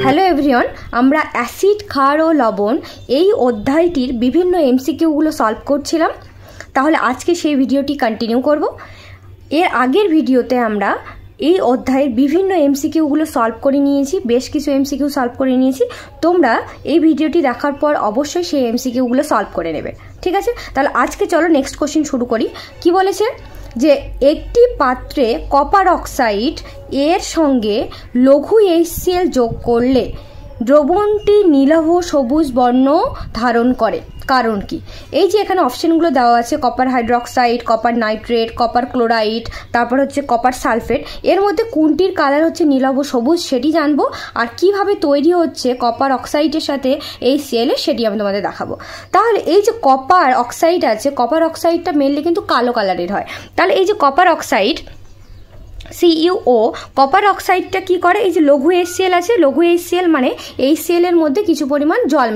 Hello everyone, আমরা acid, ক্ষার ও লবণ এই অধ্যায়টির বিভিন্ন এমসিকিউগুলো সলভ করছিলাম। তাহলে আজকে সেই ভিডিওটি কন্টিনিউ করব। এর আগের ভিডিওতে আমরা এই অধ্যায়ের বিভিন্ন এমসিকিউগুলো সলভ করে নিয়েছি, বেশ কিছু এমসিকিউ সলভ করে নিয়েছি। তোমরা এই ভিডিওটি দেখার পর অবশ্যই সেই এমসিকিউগুলো সলভ করে নেবে, ঠিক আছে? তাহলে আজকে চলো নেক্সট কোশ্চেন শুরু করি। কি বলেছে যে একটি পাত্রে কপার অক্সাইড এর সঙ্গে লঘু HCl যোগ করলে দ্রবণটি নীলাভ সবুজ বর্ণ ধারণ করে, কারণ কি? এই যে এখানে অপশনগুলো দেওয়া আছে, copper hydroxide, copper nitrate, copper chloride, তারপর হচ্ছে কপার সালফেট, এর মধ্যে কোনটির কালার হচ্ছে নীলাভ সবুজ সেটি জানবো, আর কিভাবে তৈরি হচ্ছে কপার অক্সাইডের সাথে HCl সেটি আমি তোমাদের দেখাবো। তাহলে এই যে কপার অক্সাইড আছে, কপার অক্সাইডটা মেনলি কিন্তু কালো কালারের হয়। তাহলে এই যে কপার অক্সাইড CuO, কপার অক্সাইডটা কি করে? এই যে লঘু HCl আছে, লঘু HCl মানে HCl এর মধ্যে কিছু পরিমাণ জল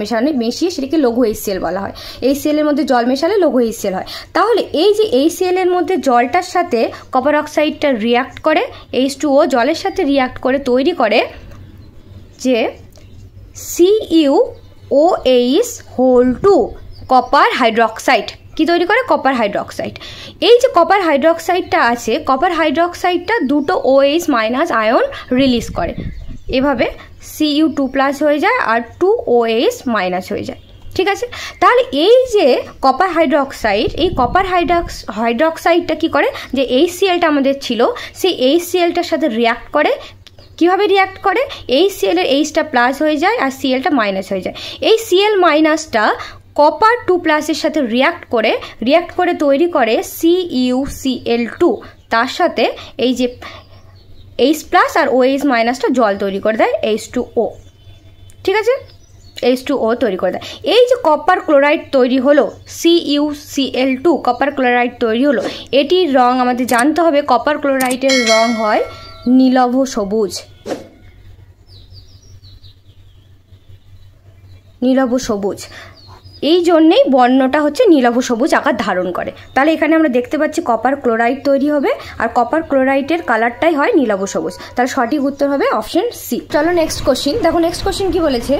মিশিয়ে সেটাকে লঘু HCl বলা হয়। HCl এর মধ্যে জল মেশালে লঘু HCl হয়। তাহলে এই যে HCl এর মধ্যে জলটার সাথে কপার অক্সাইডটা রিয়াক্ট করে, H2O জলের সাথে রিয়াক্ট করে তৈরি করে যে CuOH2 কপার হাইড্রক্সাইড। কি তৈরি করে? Copper hydroxide. এই যে কপার হাইড্রক্সাইডটা আছে, কপার হাইড্রক্সাইডটা দুটো OH মাইনাস আয়ন রিলিজ করে, এভাবে Cu2+ হয়ে যায় আর 2 OH মাইনাস হয়ে যায়, ঠিক আছে? তাহলে এই যে কপার হাইড্রক্সাইড, এই কপার হাইড্রক্সাইডটা কি করে? যে HClটা আমাদের ছিল, সেই HClটার সাথে রিয়াক্ট করে। কিভাবে রিয়াক্ট করে? HCl এর Hটা প্লাস হয়ে যায় আর Clটা মাইনাস হয়ে যায়। এই Cl মাইনাসটা কপার 2+ এর সাথে রিয়াক্ট করে তৈরি করে CuCl2, তার সাথে এই যে H+ আর OH মাইনাসটা জল তৈরি করে দেয় H2O, ঠিক আছে? H2O তৈরি করে দেয়। এই যে কপার ক্লোরাইড তৈরি হলো, CuCl2 কপার ক্লোরাইড তৈরি হলো, এটির রং আমাদের জানতে হবে। কপার ক্লোরাইডের রং হয় নীলাভ সবুজ, নীলাভ সবুজ। এই জন্যেই বর্ণটা হচ্ছে নীলাভ সবুজ আকার ধারণ করে। তাহলে এখানে আমরা দেখতে পাচ্ছি কপার ক্লোরাইড তৈরি হবে আর কপার ক্লোরাইডের কালারটাই হয় নীলাভ সবুজ। তাহলে সঠিক উত্তর হবে অপশন সি। চলো নেক্সট কোশ্চিন দেখো। নেক্সট কোশ্চিন কি বলেছে?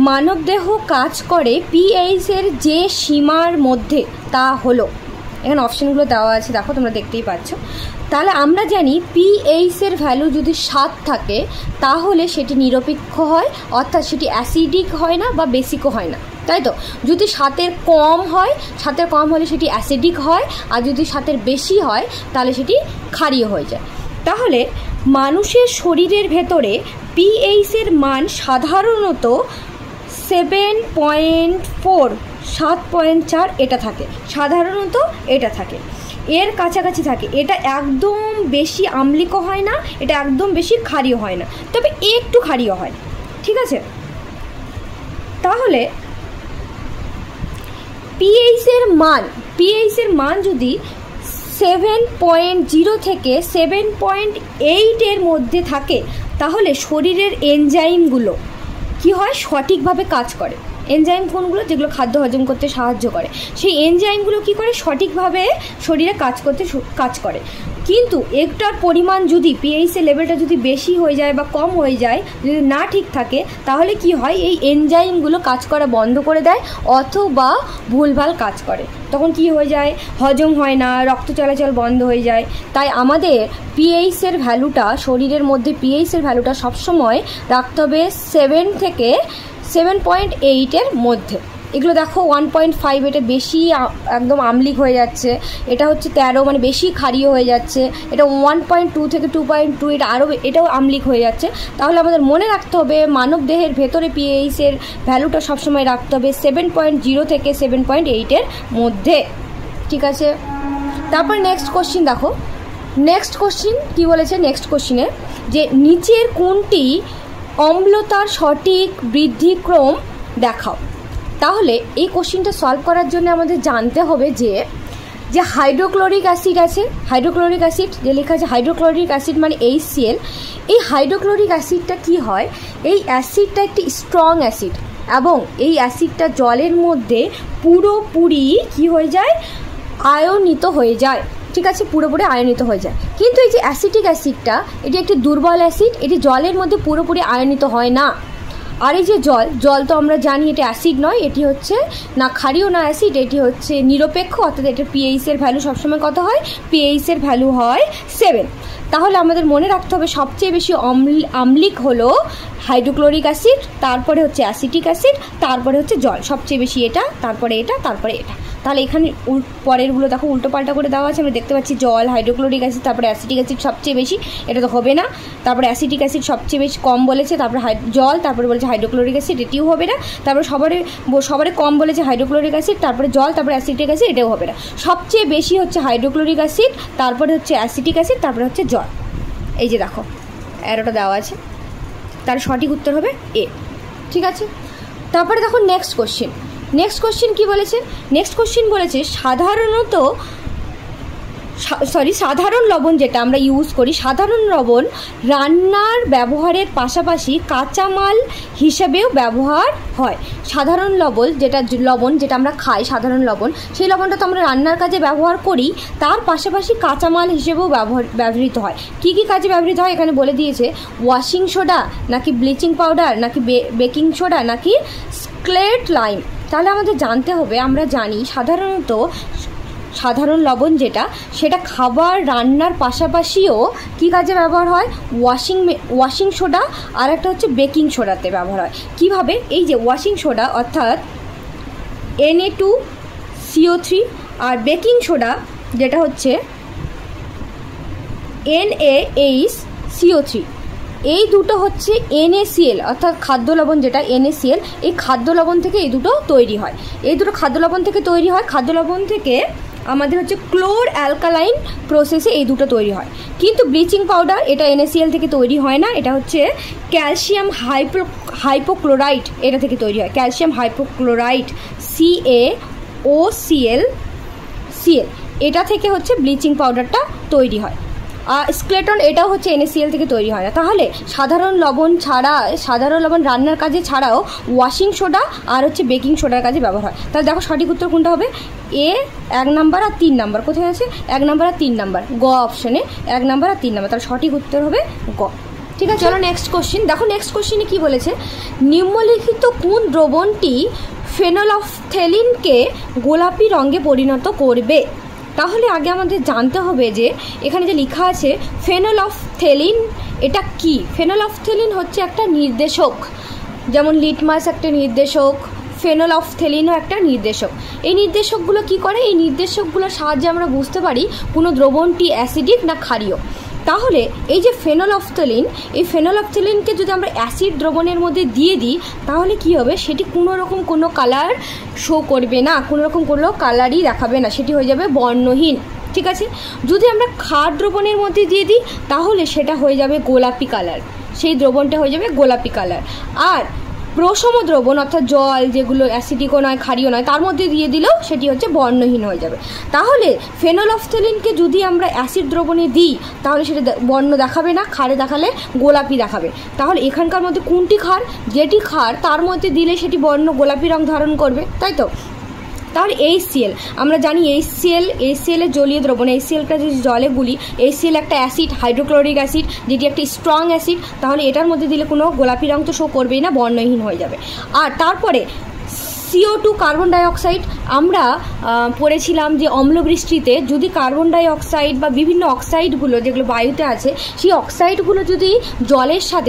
মানবদেহ কাজ করে pH এর যে সীমার মধ্যে, তা হলো, এখানে অপশনগুলো দেওয়া আছে, দেখো তোমরা দেখতেই পাচ্ছ। তাহলে আমরা জানি pH এর ভ্যালু যদি 7 থাকে তাহলে সেটি নিরপেক্ষ হয়, অর্থাৎ সেটি অ্যাসিডিক হয় না বা বেসিকও হয় না, তাই তো? যদি 7-এর কম হয়, 7-এর কম হলে সেটি অ্যাসিডিক হয়, আর যদি 7-এর বেশি হয় তাহলে সেটি ক্ষারীয় হয়ে যায়। তাহলে মানুষের শরীরের ভেতরে pH এর মান সাধারণত 7.4, 7.4 এটা থাকে, সাধারণত এটা থাকে, এর কাছাকাছি থাকে। এটা একদম বেশি আম্লিকও হয় না, এটা একদম বেশি ক্ষারীয় হয় না, তবে একটু ক্ষারীয় হয়, ঠিক আছে? তাহলে pH এর মান যদি 7.0 থেকে 7.8 এর মধ্যে থাকে তাহলে শরীরের এনজাইমগুলো কি হয়? সঠিকভাবে কাজ করে। এনজাইম কোনগুলো? যেগুলো খাদ্য হজম করতে সাহায্য করে, সেই এনজাইমগুলো কি করে? সঠিকভাবে শরীরে কাজ করে। কিন্তু একটার পরিমাণ যদি pH এর লেভেলটা যদি বেশি হয়ে যায় বা কম হয়ে যায়, যদি না ঠিক থাকে, তাহলে কি হয়? এই এনজাইমগুলো কাজ করা বন্ধ করে দেয় অথবা ভুলভাল কাজ করে। তখন কি হয়ে যায়? হজম হয় না, রক্ত চলাচল বন্ধ হয়ে যায়। তাই আমাদের pH এর ভ্যালুটা, শরীরের মধ্যে pH এর ভ্যালুটা সবসময় রাখতে হবে 7 থেকে 7.8 এর মধ্যে। এগুলো দেখো 1.5, এটা বেশি একদম আম্লিক হয়ে যাচ্ছে, এটা হচ্ছে 13 মানে বেশি ক্ষারীয় হয়ে যাচ্ছে, এটা 1.2 থেকে 2.2 এটা এটাও আম্লিক হয়ে যাচ্ছে। তাহলে আমাদের মনে রাখতে হবে মানব দেহের ভেতরে pH এর ভ্যালুটা সবসময় রাখতে হবে 7.0 থেকে 7.8 এর মধ্যে, ঠিক আছে? তারপর নেক্সট কোশ্চিন দেখো। নেক্সট কোশ্চিন কি বলেছে? নেক্সট কোশ্চিনে যে নিচের কোনটি অম্লতার সঠিক বৃদ্ধিক্রম দেখাও। তাহলে এই কোশ্চিনটা সলভ করার জন্য আমাদের জানতে হবে যে হাইড্রোক্লোরিক অ্যাসিড আছে, হাইড্রোক্লোরিক অ্যাসিড যে লেখা আছে, হাইড্রোক্লোরিক অ্যাসিড মানে HCl। এই হাইড্রোক্লোরিক অ্যাসিডটা কি হয়? এই অ্যাসিডটা একটি স্ট্রং অ্যাসিড এবং এই অ্যাসিডটা জলের মধ্যে পুরোপুরি কি হয়ে যায়? আয়নিত হয়ে যায়। ঠিক আছে, পুরোপুরি আয়নিত হয়ে যায়। কিন্তু এই যে অ্যাসিটিক অ্যাসিডটা, এটি একটি দুর্বল অ্যাসিড, এটি জলের মধ্যে পুরোপুরি আয়নিত হয় না। আর এই যে জল তো আমরা জানি এটা অ্যাসিড নয়, এটি হচ্ছে না ক্ষারীয় না অ্যাসিড, এটি হচ্ছে নিরপেক্ষ, অর্থাৎ এটার পিএইচের ভ্যালু সবসময় কত হয়, পিএইচের ভ্যালু হয় 7। তাহলে আমাদের মনে রাখতে হবে সবচেয়ে বেশি আম্লিক হলো হাইড্রোক্লোরিক অ্যাসিড, তারপরে হচ্ছে অ্যাসিটিক অ্যাসিড, তারপরে হচ্ছে জল, সবচেয়ে বেশি এটা, তারপরে এটা, তারপরে এটা। তাহলে এখানে পরেরগুলো দেখো উল্টো পাল্টা করে দেওয়া আছে, আমরা দেখতে পাচ্ছি জল, হাইড্রোক্লোরিক অ্যাসিড, তারপরে অ্যাসিটিক অ্যাসিড সবচেয়ে বেশি, এটা তো হবে না। তারপরে অ্যাসিটিক অ্যাসিড সবচেয়ে বেশি কম বলেছে, তারপরে জল, তারপরে বলেছে হাইড্রোক্লোরিক অ্যাসিড, এটিও হবে না। তারপরে সবারই কম বলেছে হাইড্রোক্লোরিক অ্যাসিড, তারপরে জল, তারপরে অ্যাসিটিক অ্যাসিড, এটাও হবে না। সবচেয়ে বেশি হচ্ছে হাইড্রোক্লোরিক অ্যাসিড, তারপরে হচ্ছে অ্যাসিটিক অ্যাসিড, তারপরে হচ্ছে জল। এই যে দেখো অ্যারোটা দেওয়া আছে, তার সঠিক উত্তর হবে এ। ঠিক আছে, তারপরে দেখো নেক্সট কোশ্চেন কি বলেছে। নেক্সট কোশ্চেন বলেছে সাধারণ লবণ যেটা আমরা ইউজ করি, সাধারণ লবণ রান্নার ব্যবহারের পাশাপাশি কাঁচামাল হিসেবেও ব্যবহার হয়। সাধারণ লবণ যেটা আমরা খাই, সাধারণ লবণ, সেই লবণটা তো আমরা রান্নার কাজে ব্যবহার করি, তার পাশাপাশি কাঁচামাল হিসেবেও ব্যবহৃত হয়। কি কি কাজে ব্যবহৃত হয় এখানে বলে দিয়েছে, ওয়াশিং সোডা নাকি ব্লিচিং পাউডার নাকি বেকিং সোডা নাকি স্কেলেট লাইম। তাহলে আমাদের জানতে হবে, আমরা জানি সাধারণ লবণ যেটা, সেটা খাবার রান্নার পাশাপাশিও কি কাজে ব্যবহার হয়, ওয়াশিং সোডা আর একটা হচ্ছে বেকিং সোডাতে ব্যবহার হয়। কিভাবে, এই যে ওয়াশিং সোডা অর্থাৎ Na2CO3 আর বেকিং সোডা যেটা হচ্ছে NaHCO3, এই দুটো হচ্ছে NaCl অর্থাৎ খাদ্য লবণ যেটা NaCl, এই খাদ্য লবণ থেকে এই দুটো তৈরি হয়। এই দুটো খাদ্য লবণ থেকে তৈরি হয়, খাদ্য লবণ থেকে আমাদের হচ্ছে ক্লোর অ্যালকালাইন প্রসেসে এই দুটো তৈরি হয়। কিন্তু ব্লিচিং পাউডার এটা NaCl থেকে তৈরি হয় না, এটা হচ্ছে ক্যালসিয়াম হাইপোক্লোরাইট এটা থেকে তৈরি হয়। ক্যালসিয়াম হাইপোক্লোরাইট CaOCl এটা থেকে হচ্ছে ব্লিচিং পাউডারটা তৈরি হয়। আর স্কেলেটন এটাও হচ্ছে NaCl থেকে তৈরি হয় না। তাহলে সাধারণ লবণ রান্নার কাজে ছাড়াও ওয়াশিং সোডা আর হচ্ছে বেকিং সোডার কাজে ব্যবহার হয়। তাহলে দেখো সঠিক উত্তর কোনটা হবে, এ 1 নাম্বার আর 3 নাম্বার। কোথায় আছে 1 নাম্বার আর 3 নাম্বার, গ অপশনে 1 নাম্বার আর 3 নাম্বার, তাহলে সঠিক উত্তর হবে গ। ঠিক আছে, চলো নেক্সট কোশ্চেন দেখো। নেক্সট কোশ্চেনে কি বলেছে, নিম্নলিখিত কোন দ্রবণটি ফেনলফথেলিনকে গোলাপি রঙে পরিণত করবে। তাহলে আগে আমাদের জানতে হবে যে এখানে যে লেখা আছে ফেনলফথেলিন, এটা কি। ফেনলফথেলিন হচ্ছে একটা নির্দেশক, যেমন লিটমাস একটা নির্দেশক, ফেনলফথেলিনও একটা নির্দেশক। এই নির্দেশকগুলো কি করে, এই নির্দেশকগুলোর সাহায্যে আমরা বুঝতে পারি কোনো দ্রবণটি অ্যাসিডিক না ক্ষারীয়। তাহলে এই যে ফেনলফথেলিন, এই ফেনলফথেলিনকে যদি আমরা অ্যাসিড দ্রবণের মধ্যে দিয়ে দিই তাহলে কি হবে, সেটি কোনো কালার শো করবে না, কোনো কালারই দেখাবে না, সেটি হয়ে যাবে বর্ণহীন। ঠিক আছে, যদি আমরা ক্ষার দ্রবণের মধ্যে দিয়ে দিই তাহলে সেটা হয়ে যাবে গোলাপি কালার, সেই দ্রবণটা হয়ে যাবে গোলাপি কালার। আর প্রশম দ্রবণ অর্থাৎ জল, যেগুলো অ্যাসিডিকও নয় ক্ষারীয় নয়, তার মধ্যে দিয়ে দিলেও সেটি হচ্ছে বর্ণহীন হয়ে যাবে। তাহলে ফেনলফথেলিনকে যদি আমরা অ্যাসিড দ্রবণে দিই তাহলে সেটা বর্ণ দেখাবে না, ক্ষারে দেখালে গোলাপি দেখাবে। তাহলে এখানকার মধ্যে কোনটি ক্ষার, যেটি ক্ষার তার মধ্যে দিলে সেটি বর্ণ গোলাপি রং ধারণ করবে, তাই তো। তাহলে HCl আমরা জানি, HCl এর জলীয় দ্রবণ, HClটা যদি জলে গুলি, HCl একটা অ্যাসিড, হাইড্রোক্লোরিক অ্যাসিড, যেটি একটা স্ট্রং অ্যাসিড, তাহলে এটার মধ্যে দিলে কোনো গোলাপি রং তো শো করবেই না, বর্ণহীন হয়ে যাবে। আর তারপরে CO2 কার্বন ডাইঅক্সাইড, আমরা পড়েছিলাম যে অম্লবৃষ্টিতে যদি কার্বন ডাইঅক্সাইড বা বিভিন্ন অক্সাইডগুলো যেগুলো বায়ুতে আছে, সেই অক্সাইডগুলো যদি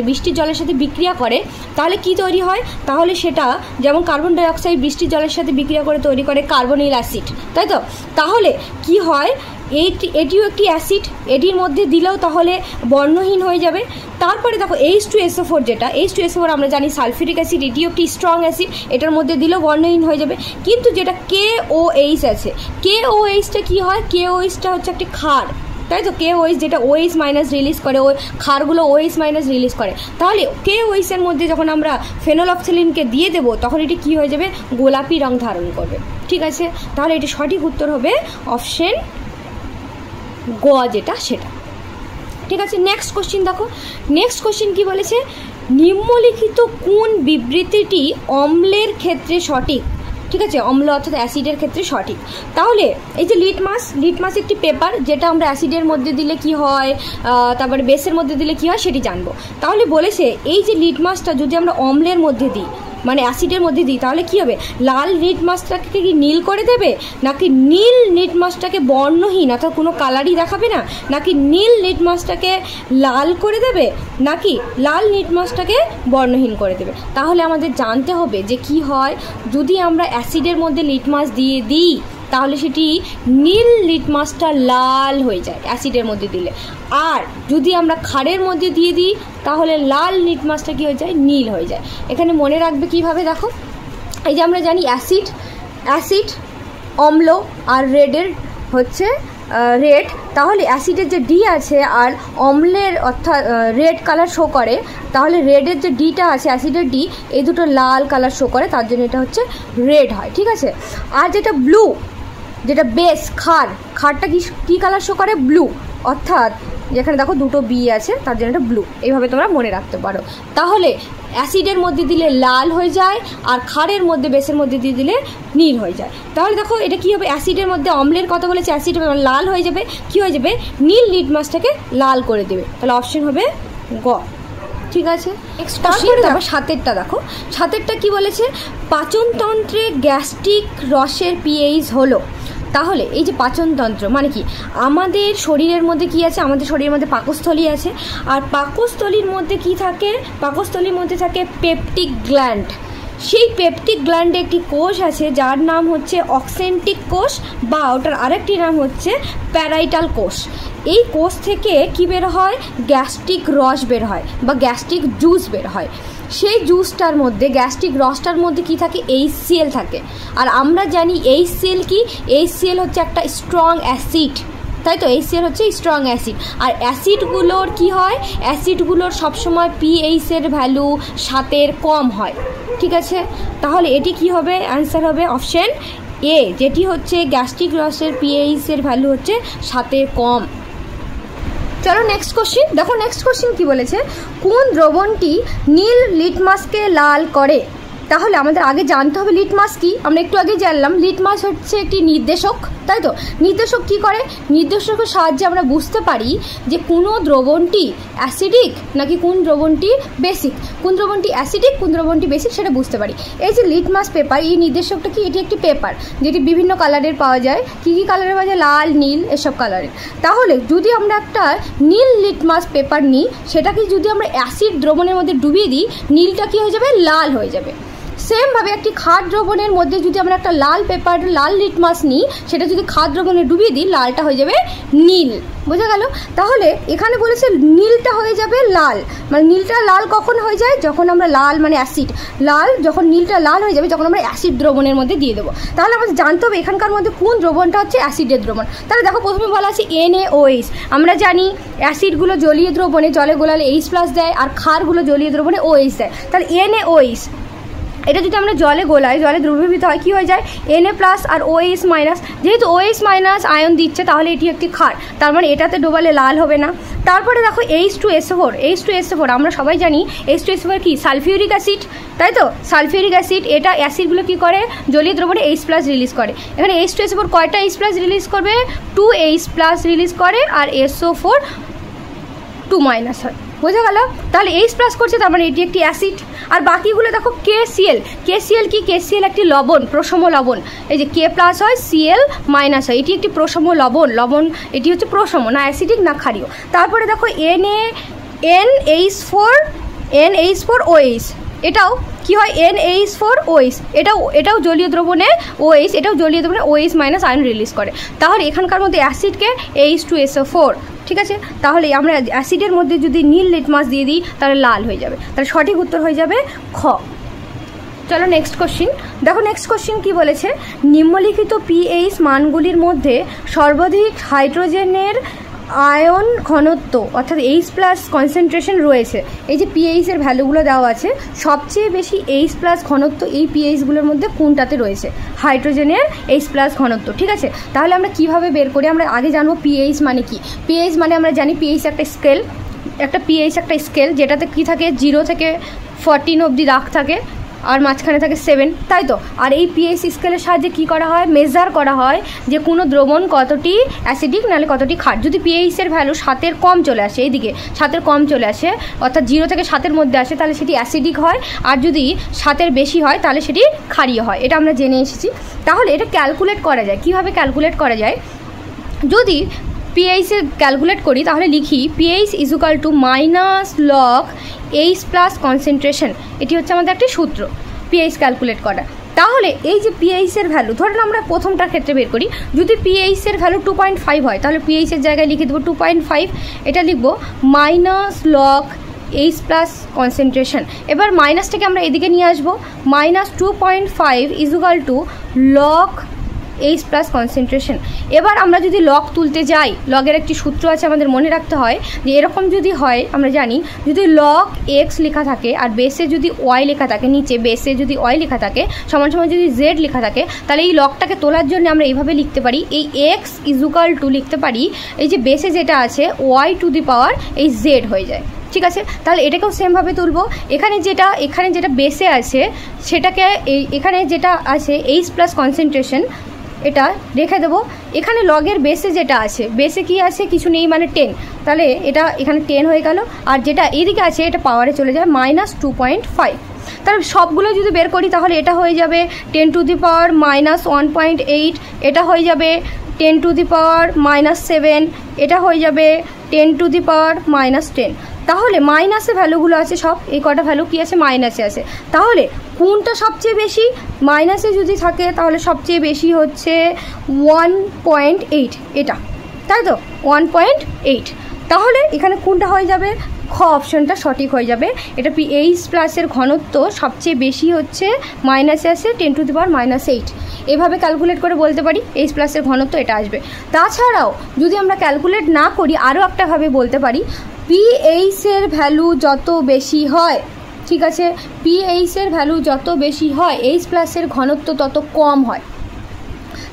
বৃষ্টির জলের সাথে বিক্রিয়া করে তাহলে কি তৈরি হয়, তাহলে সেটা যেমন কার্বন ডাইঅক্সাইড বৃষ্টির জলের সাথে বিক্রিয়া করে তৈরি করে কার্বনিল অ্যাসিড, তাই তো। তাহলে কি হয়, এটিও একটি অ্যাসিড, এটির মধ্যে দিলেও তাহলে বর্ণহীন হয়ে যাবে। তারপরে দেখো H2SO4 যেটা, H2SO4 আমরা জানি সালফিউরিক অ্যাসিড, এটিও একটি স্ট্রং অ্যাসিড, এটার মধ্যে দিলেও বর্ণহীন হয়ে যাবে। কিন্তু যেটা KOH আছে, KOHটা কি হয়, KOHটা হচ্ছে একটি ক্ষার, তাই তো। KOH যেটা OH মাইনাস রিলিজ করে, ওই ক্ষারগুলো OH মাইনাস রিলিজ করে। তাহলে KOH এর মধ্যে যখন আমরা ফেনলফথেলিনকে দিয়ে দেবো তখন এটি কি হয়ে যাবে, গোলাপি রং ধারণ করবে। ঠিক আছে, তাহলে এটি সঠিক উত্তর হবে অপশন গ যেটা, সেটা। ঠিক আছে, নেক্সট কোশ্চেন দেখো। নেক্সট কোশ্চেন কি বলেছে, নিম্নলিখিত কোন বিবৃতিটি অম্লের ক্ষেত্রে সঠিক। ঠিক আছে, অম্ল অর্থাৎ অ্যাসিডের ক্ষেত্রে সঠিক। তাহলে এই যে লিটমাস একটি পেপার, যেটা আমরা অ্যাসিডের মধ্যে দিলে কি হয়, তারপরে বেসের মধ্যে দিলে কি হয় সেটি জানবো। তাহলে বলেছে এই যে লিটমাসটা যদি আমরা অম্লের মধ্যে দিই, মানে অ্যাসিডের মধ্যে দিই, তাহলে কি হবে, লাল লিটমাসটাকে কি নীল করে দেবে, নাকি নীল লিটমাসটাকে বর্ণহীন অর্থাৎ কোনো কালারই দেখাবে না, নাকি নীল লিটমাসটাকে লাল করে দেবে, নাকি লাল লিটমাসটাকে বর্ণহীন করে দেবে। তাহলে আমাদের জানতে হবে যে কি হয়, যদি আমরা অ্যাসিডের মধ্যে লিটমাস দিয়ে দিই তাহলে সেটি নীল লিটমাসটা লাল হয়ে যায় অ্যাসিডের মধ্যে দিলে, আর যদি আমরা ক্ষারের মধ্যে দিয়ে দিই তাহলে লাল লিটমাসটা কী হয়ে যায়, নীল হয়ে যায়। এখানে মনে রাখবে কিভাবে, দেখো এই যে আমরা জানি অ্যাসিড অম্ল আর রেডের হচ্ছে রেড, তাহলে অ্যাসিডের যে ডি আছে আর অম্লের অর্থাৎ রেড কালার শো করে, তাহলে রেডের যে ডিটা আছে অ্যাসিডের ডি, এই দুটো লাল কালার শো করে, তার জন্য এটা হচ্ছে রেড হয়, ঠিক আছে। আর যেটা ব্লু, যেটা বেস ক্ষারটা কী কালার শো করে, ব্লু, অর্থাৎ যেখানে দেখো দুটো বি আছে তার জন্য এটা ব্লু, এইভাবে তোমরা মনে রাখতে পারো। তাহলে অ্যাসিডের মধ্যে দিলে লাল হয়ে যায় আর ক্ষারের মধ্যে বেসের মধ্যে দিয়ে দিলে নীল হয়ে যায়। তাহলে দেখো এটা কী হবে, অ্যাসিডের মধ্যে অম্লের কথা বলেছে, অ্যাসিড লাল হয়ে যাবে, কী হয়ে যাবে, নীল লিটমাসটাকে লাল করে দেবে, তাহলে অপশন হবে গ, ঠিক আছে। নেক্সট কোশ্চেন, তারপর সাতেরটা দেখো, সাতেরটা কি বলেছে, পাচনতন্ত্রে গ্যাস্ট্রিক রসের পিএইচ হলো। তাহলে এই যে পাচনতন্ত্র মানে কি, আমাদের শরীরের মধ্যে কি আছে, আমাদের শরীরের মধ্যে পাকস্থলী আছে, আর পাকস্থলীর মধ্যে কি থাকে, পাকস্থলীর মধ্যে থাকে পেপটিক গ্ল্যান্ড। সেই পেপটিক গ্ল্যান্ডে একটি কোষ আছে যার নাম হচ্ছে অক্সেন্টিক কোষ, বা ওটার আরেকটি নাম হচ্ছে প্যারাইটাল কোষ। এই কোষ থেকে কি বের হয়, গ্যাস্ট্রিক রস বের হয় বা গ্যাস্ট্রিক জুস বের হয়। সেই জুসটার মধ্যে, গ্যাস্ট্রিক রসটার মধ্যে কি থাকে, HCl থাকে। আর আমরা জানি HCl কি, HCl হচ্ছে একটা স্ট্রং অ্যাসিড, তাই তো, HCl হচ্ছে স্ট্রং অ্যাসিড। আর অ্যাসিডগুলোর কি হয়, অ্যাসিডগুলোর সবসময় পিএইচের ভ্যালু 7-এর কম হয়, ঠিক আছে। তাহলে এটি কি হবে, অ্যান্সার হবে অপশন এ, যেটি হচ্ছে গ্যাস্ট্রিক রসের পিএইচের ভ্যালু হচ্ছে 7-এর কম। চলো নেক্সট কোশ্চিন দেখো, নেক্সট কোশ্চিন কি বলেছে, কোন দ্রবণটি নীল লিটমাসকে লাল করে। তাহলে আমাদের আগে জানতে হবে লিটমাস কি, আমরা একটু আগে জানলাম লিটমাস হচ্ছে একটি নির্দেশক, তাই তো। নির্দেশক কি করে, নির্দেশকের সাহায্যে আমরা বুঝতে পারি যে কোনো দ্রবণটি অ্যাসিডিক নাকি কোন দ্রবণটি বেসিক, কোন দ্রবণটি অ্যাসিডিক কোন দ্রবণটি বেসিক সেটা বুঝতে পারি। এই যে লিটমাস পেপার, এই নির্দেশকটা কি, এটি একটি পেপার যেটি বিভিন্ন কালারের পাওয়া যায়, কী কী কালারের পাওয়া যায়, লাল, নীল, এসব কালারের। তাহলে যদি আমরা একটা নীল লিটমাস পেপার নিই, সেটাকে যদি আমরা অ্যাসিড দ্রবণের মধ্যে ডুবিয়ে দিই, নীলটা কি হয়ে যাবে, লাল হয়ে যাবে। সেমভাবে একটি ক্ষার দ্রবণের মধ্যে যদি আমরা একটা লাল পেপার, লাল লিটমাস নিই, সেটা যদি ক্ষার দ্রবণে ডুবিয়ে দিই, লালটা হয়ে যাবে নীল, বোঝা গেল। তাহলে এখানে বলেছে নীলটা হয়ে যাবে লাল, মানে নীলটা লাল কখন হয়ে যায়, যখন আমরা লাল মানে অ্যাসিড লাল, যখন নীলটা লাল হয়ে যাবে যখন আমরা অ্যাসিড দ্রবণের মধ্যে দিয়ে দেবো। তাহলে আমাদের জানতে হবে এখানকার মধ্যে কোন দ্রবণটা হচ্ছে অ্যাসিডের দ্রবণ। তাহলে দেখো প্রথমে বলা আছে NaOH, আমরা জানি অ্যাসিডগুলো জলীয় দ্রবণে জলে গোলালে H+ দেয়, আর ক্ষারগুলো জলীয় দ্রবণে OH দেয়। তাহলে NaOH এটা যদি আমরা জলে গোলাই, জলে দ্রবীভূত হয়, কি হয়ে যায়, Na+ আর OH-, যেহেতু OH- আয়ন দিচ্ছে তাহলে এটি একটি ক্ষার, তার মানে এটাতে ডোবালে লাল হবে না। তারপরে দেখো H2SO4, আমরা সবাই জানি H2SO4 কি, সালফিউরিক অ্যাসিড, তাই তো, সালফিউরিক অ্যাসিড। এটা অ্যাসিডগুলো কি করে, জলীয় দ্রবণে H+ রিলিজ করে। এখানে H2SO4 কয়টা H+ রিলিজ করবে, 2 H+ রিলিজ করে, আর SO4 2- হয়, বোঝা গেল। তাহলে H+ করছে, তার মানে এটি একটি অ্যাসিড। আর বাকিগুলো দেখো KCl কি, KCl একটি লবণ, প্রশম লবণ। এই যে K+ হয়, Cl- হয়, এটি একটি প্রশম লবণ, এটি হচ্ছে প্রশম, না অ্যাসিডিক না ক্ষারীয়। তারপরে দেখো NH4OH, এটাও কি হয়, NH4OH, এটাও জলীয় দ্রবণে OH, এটাও জলীয় দ্রবণে OH- আয়ন রিলিজ করে। তাহলে এখানকার মধ্যে অ্যাসিডকে H2SO4, ঠিক আছে। তাহলে আমরা অ্যাসিডের মধ্যে যদি নীল লিটমাস দিয়ে দিই তাহলে লাল হয়ে যাবে, তাহলে সঠিক উত্তর হয়ে যাবে খ। চলো নেক্সট কোশ্চিন দেখো, নেক্সট কোশ্চিন কি বলেছে, নিম্নলিখিত পিএইচ মানগুলির মধ্যে সর্বাধিক হাইড্রোজেনের আয়ন ঘনত্ব অর্থাৎ H+ কনসেন্ট্রেশন রয়েছে। এই যে পিএইচের ভ্যালুগুলো দেওয়া আছে, সবচেয়ে বেশি H+ ঘনত্ব এই পিএইচগুলোর মধ্যে কোনটাতে রয়েছে, হাইড্রোজেনের H+ ঘনত্ব, ঠিক আছে। তাহলে আমরা কিভাবে বের করি, আমরা আগে জানবো পিএইচ মানে কি। পিএইচ মানে আমরা জানি পিএইচ একটা স্কেল, একটা পিএইচ একটা স্কেল যেটাতে কি থাকে 0 থেকে 14 অবধি দাগ থাকে, আর মাঝখানে থাকে 7, তাই তো। আর এই পিএইচ স্কেলের সাহায্যে কী করা হয়, মেজার করা হয় যে কোনো দ্রবণ কতটি অ্যাসিডিক নাহলে কতটি ক্ষার। যদি পিএইচের ভ্যালু 7-এর কম চলে আসে, এইদিকে 7-এর কম চলে আসে, অর্থাৎ 0 থেকে 7-এর মধ্যে আসে, তাহলে সেটি অ্যাসিডিক হয়। আর যদি 7-এর বেশি হয় তাহলে সেটি ক্ষারীয় হয়। এটা আমরা জেনে এসেছি। তাহলে এটা ক্যালকুলেট করা যায়। কীভাবে ক্যালকুলেট করা যায়, যদি পিএইচে ক্যালকুলেট করি তাহলে লিখি pH is equal to minus log H plus concentration. এটি হচ্ছে আমাদের একটি সূত্র পিএইচ ক্যালকুলেট করা। তাহলে এই যে পিএইচের ভ্যালু, ধরুন আমরা প্রথমটার ক্ষেত্রে বের করি, যদি পিএইচের ভ্যালু 2.5 হয় তাহলে পিএইচের জায়গায় লিখে দেবো 2.5। এটা লিখবো minus log H plus concentration. এবার মাইনাসটাকে আমরা এদিকে নিয়ে আসবো, minus 2.5 is equal to log H plus concentration. এবার আমরা যদি লগ তুলতে যাই, লগের একটি সূত্র আছে আমাদের মনে রাখতে হয় যে এরকম যদি হয়, আমরা জানি যদি লগ এক্স লেখা থাকে আর বেসে যদি ওয়াই লেখা থাকে, নিচে বেসে যদি ওয়াই লেখা থাকে সমান সমান যদি জেড লেখা থাকে, তাহলে এই লগটাকে তোলার জন্য আমরা এইভাবে লিখতে পারি, এই এক্স ইজ ইকুয়াল টু লিখতে পারি এই যে বেসে যেটা আছে ওয়াই টু দি পাওয়ার এই জেড হয়ে যায়। ঠিক আছে, তাহলে এটাকেও সেমভাবে তুলব। এখানে যেটা বেসে আছে সেটাকে এখানে যেটা আছে এইচ প্লাস কনসেন্ট্রেশন এটা রেখে দেবো। এখানে লগের বেসে যেটা আছে, বেসে কি আছে, কিছু নেই মানে 10, তাহলে এটা এখানে 10 হয়ে গেল। আর যেটা এইদিকে আছে এটা পাওয়ারে চলে যায় মাইনাস 2.5। তাহলে সবগুলো যদি বের করি তাহলে এটা হয়ে যাবে 10 টু দি পাওয়ার মাইনাস 1.8, এটা হয়ে যাবে 10 টু দি পাওয়ার মাইনাস 7, এটা হয়ে যাবে 10 টু দি পাওয়ার মাইনাস 10। তাহলে মাইনাসে ভ্যালুগুলো আছে সব, এই কটা ভ্যালু কি আছে, মাইনাসে আছে। তাহলে কোনটা সবচেয়ে বেশি, মাইনাসে যদি থাকে তাহলে সবচেয়ে বেশি হচ্ছে 1.8, এটা, তাই তো 1.8। তাহলে এখানে কোনটা হয়ে যাবে, খ অপশনটা সঠিক হয়ে যাবে। এটা পিএইচ প্লাসের ঘনত্ব সবচেয়ে বেশি হচ্ছে মাইনাসে আছে 10 টু দি পাওয়ার মাইনাস 8। এভাবে ক্যালকুলেট করে বলতে পারি এইচ প্লাসের ঘনত্ব এটা আসবে। তাছাড়াও যদি আমরা ক্যালকুলেট না করি আরও একটাভাবে বলতে পারি, পিএইচের ভ্যালু যত বেশি হয়, ঠিক আছে, পিএইচের ভ্যালু যত বেশি হয় এইচ প্লাসের ঘনত্ব তত কম হয়।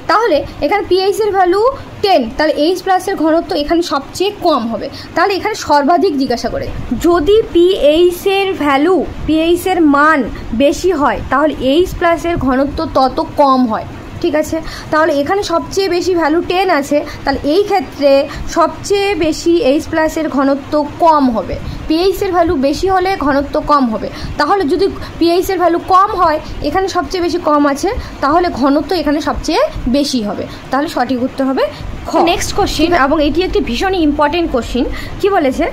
তাহলে এখানে পিএইচের ভ্যালু 10, তাহলে এইচ প্লাসের ঘনত্ব এখানে সবচেয়ে কম হবে। তাহলে এখানে সর্বাধিক জিজ্ঞাসা করে, যদি পিএইচের ভ্যালু, পিএইচের মান বেশি হয় তাহলে এইচ প্লাসের ঘনত্ব তত কম হয়। ঠিক আছে, তাহলে এখানে সবচেয়ে বেশি ভ্যালু 10 আছে, তাহলে এই ক্ষেত্রে সবচেয়ে বেশি এইচ প্লাসের ঘনত্ব কম হবে। পিএইচের ভ্যালু বেশি হলে ঘনত্ব কম হবে। তাহলে যদি পিএইচের ভ্যালু কম হয়, এখানে সবচেয়ে বেশি কম আছে, তাহলে ঘনত্ব এখানে সবচেয়ে বেশি হবে। তাহলে সঠিক উত্তর হবে খ। নেক্সট কোশ্চিন, এবং এটি একটি ভীষণই ইম্পর্টেন্ট কোশ্চিন। কি বলেছে,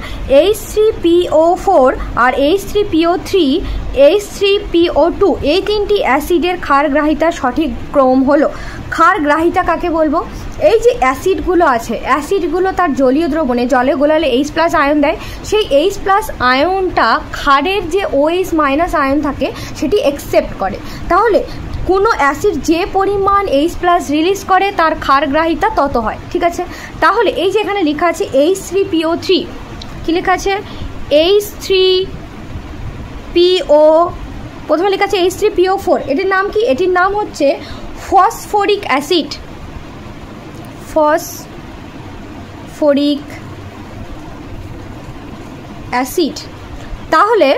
H3PO4 আর H3PO3 H3PO2 এই তিনটি অ্যাসিডের ক্ষারগ্রাহিতার সঠিক ক্রম হলো। ক্ষারগ্রাহিতা কাকে বলবো, এই যে অ্যাসিডগুলো আছে, অ্যাসিডগুলো তার জলীয় দ্রবণে জলে গোলালে H+ আয়ন দেয়, সেই H+ আয়নটা ক্ষারের যে OH- আয়ন থাকে সেটি অ্যাকসেপ্ট করে। তাহলে কোনো অ্যাসিড যে পরিমাণ H+ রিলিজ করে তার ক্ষারগ্রাহিতা তত হয়। ঠিক আছে, তাহলে এই যে এখানে লেখা আছে H3PO3, কী লেখা আছে, H3PO, প্রথমে লেখা আছে H3PO4, এটির নাম কি, এটির নাম হচ্ছে ফসফরিক অ্যাসিড, ফসফরিক অ্যাসিড। তাহলে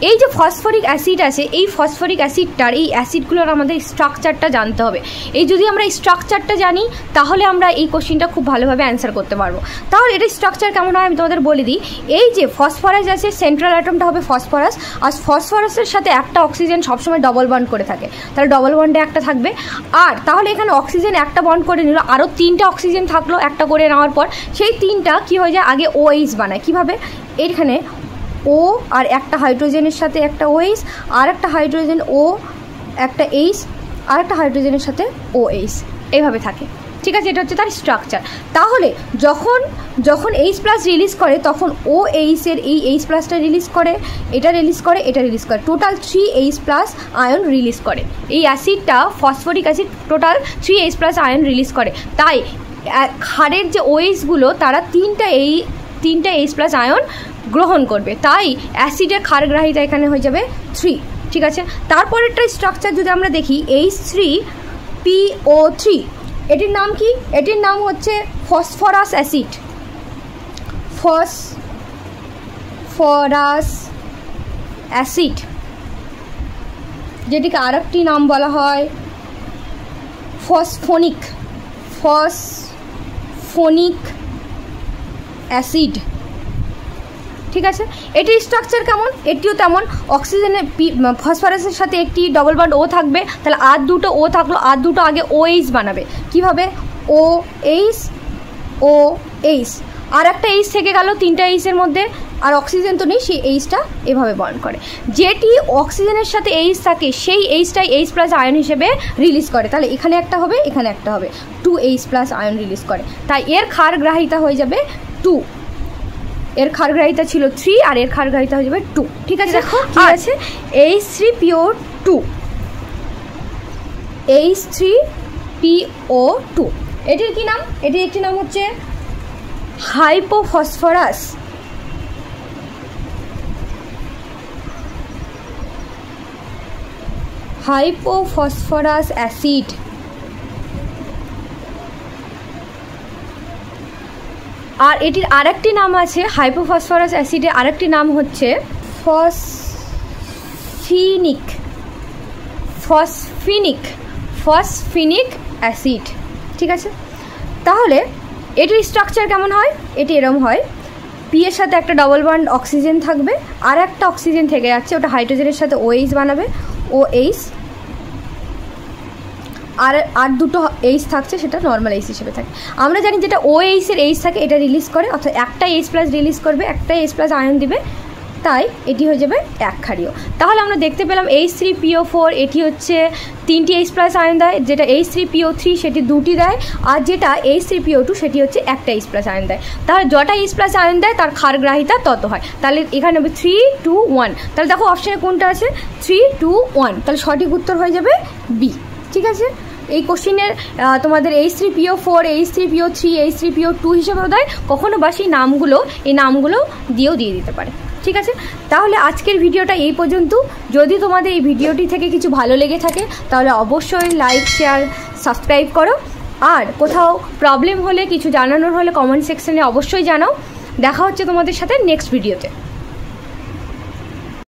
এই যে ফসফরিক অ্যাসিড আছে, এই ফসফরিক অ্যাসিডটার, এই অ্যাসিডগুলোর আমাদের স্ট্রাকচারটা জানতে হবে। এই যদি আমরা স্ট্রাকচারটা জানি তাহলে আমরা এই কোশ্চিনটা খুব ভালোভাবে অ্যান্সার করতে পারবো। তাহলে এটার স্ট্রাকচার কেমন হয় আমি তোমাদের বলে দিই। এই যে ফসফরাস আছে, সেন্ট্রাল অ্যাটমটা হবে ফসফরাস, আর ফসফরাসের সাথে একটা অক্সিজেন সবসময় ডবল বন্ড করে থাকে, তাহলে ডবল বন্ডে একটা থাকবে। আর তাহলে এখানে অক্সিজেন একটা বন্ড করে নিল, আরও 3টা অক্সিজেন থাকলো একটা করে নেওয়ার পর, সেই 3টা কী হয়ে যায়, আগে OH বানায়। কীভাবে, এইখানে ও আর একটা হাইড্রোজেনের সাথে একটা OH, আর একটা হাইড্রোজেন ও একটা H, আর একটা হাইড্রোজেনের সাথে OH, এইভাবে থাকে। ঠিক আছে, এটা হচ্ছে তার স্ট্রাকচার। তাহলে যখন H+ রিলিজ করে তখন OH এর এই H+টা রিলিজ করে, এটা রিলিজ করে, এটা রিলিজ করে, টোটাল 3H+ আয়ন রিলিজ করে। এই অ্যাসিডটা phosphoric acid total 3H+ ion release করে। তাই ক্ষারের যে OH-গুলো তারা 3টা H+ আয়ন গ্রহণ করবে, তাই অ্যাসিডের ক্ষারগ্রাহিতা এখানে হয়ে যাবে 3। ঠিক আছে, তারপরেরটা স্ট্রাকচার যদি আমরা দেখি H3PO3, এটির নাম কি, এটির নাম হচ্ছে ফসফরাস অ্যাসিড, ফসফরাস অ্যাসিড। যেটিকে আর একটি নাম বলা হয় ফসফোনিক অ্যাসিড। ঠিক আছে, এটির স্ট্রাকচার কেমন? এটিও তেমন, অক্সিজেনের ফসফরাসের সাথে একটি ডবল বন্ড ও থাকবে, তাহলে আর দুটো ও থাকলো, আর দুটো আগে OH বানাবে। কিভাবে? OH আর একটা এইচ থেকে গেল, 3টা এইচের মধ্যে, আর অক্সিজেন তো নেই, সেই এইচটা এভাবে বন্ড করে। যেটি অক্সিজেনের সাথে এইচ থাকে সেই এইচটাই H+ আয়ন হিসেবে রিলিজ করে। তাহলে এখানে একটা হবে, এখানে একটা হবে, 2H+ আয়ন রিলিজ করে। তাই এর ক্ষারগ্রাহিতা হয়ে যাবে 2, এর ক্ষারগ্রাহিতা ছিল 3 আর এর ক্ষারগ্রাহিতা হয়ে যাবে 2। ঠিক আছে, দেখো কি আছে, H3PO2, H3PO2। এটির কি নাম? এটির একটি নাম হচ্ছে হাইপোফসফরাস অ্যাসিড। আর এটির আরেকটি নাম আছে, হাইপোফসফরাস অ্যাসিডের আরেকটি নাম হচ্ছে ফসফিনিক অ্যাসিড। ঠিক আছে, তাহলে এটির স্ট্রাকচার কেমন হয়? এটি এরকম হয়, পি এর সাথে একটা ডবল বন্ড অক্সিজেন থাকবে, আর একটা অক্সিজেন থেকে যাচ্ছে, ওটা হাইড্রোজেনের সাথে OH বানাবে, OH, আর দুটো এইচ থাকছে, সেটা নর্মাল এইচ হিসেবে থাকে। আমরা জানি যেটা OH এর এইচ থাকে এটা রিলিজ করে, অর্থাৎ একটা H+ রিলিজ করবে, একটা H+ আয়ন দিবে, তাই এটি হয়ে যাবে একক্ষারীয়। তাহলে আমরা দেখতে পেলাম H3PO4 এটি হচ্ছে 3টি H+ আয়ন দেয়, যেটা H3PO3 সেটি 2টি দেয়, আর যেটা H3PO2 সেটি হচ্ছে একটা H+ আয়ন দেয়। তাহলে যটা H+ আয়ন দেয় তার ক্ষারগ্রাহিতা তত হয়। তাহলে এখানে হবে 3, 2, 1। তাহলে দেখো অপশানে কোনটা আছে? 3, 2, 1। তাহলে সঠিক উত্তর হয়ে যাবে বি। ঠিক আছে, এই কোশ্চিনের তোমাদের H3PO4, H3PO3, H3PO2 হিসেবেও দেয়, কখনো বা সেই নামগুলো দিয়েও দিয়ে দিতে পারে। ঠিক আছে, তাহলে আজকের ভিডিওটা এই পর্যন্ত। যদি তোমাদের এই ভিডিওটি থেকে কিছু ভালো লেগে থাকে তাহলে অবশ্যই লাইক, শেয়ার, সাবস্ক্রাইব করো। আর কোথাও প্রবলেম হলে, কিছু জানানোর হলে কমেন্ট সেকশনে অবশ্যই জানাও। দেখা হচ্ছে তোমাদের সাথে নেক্সট ভিডিওতে।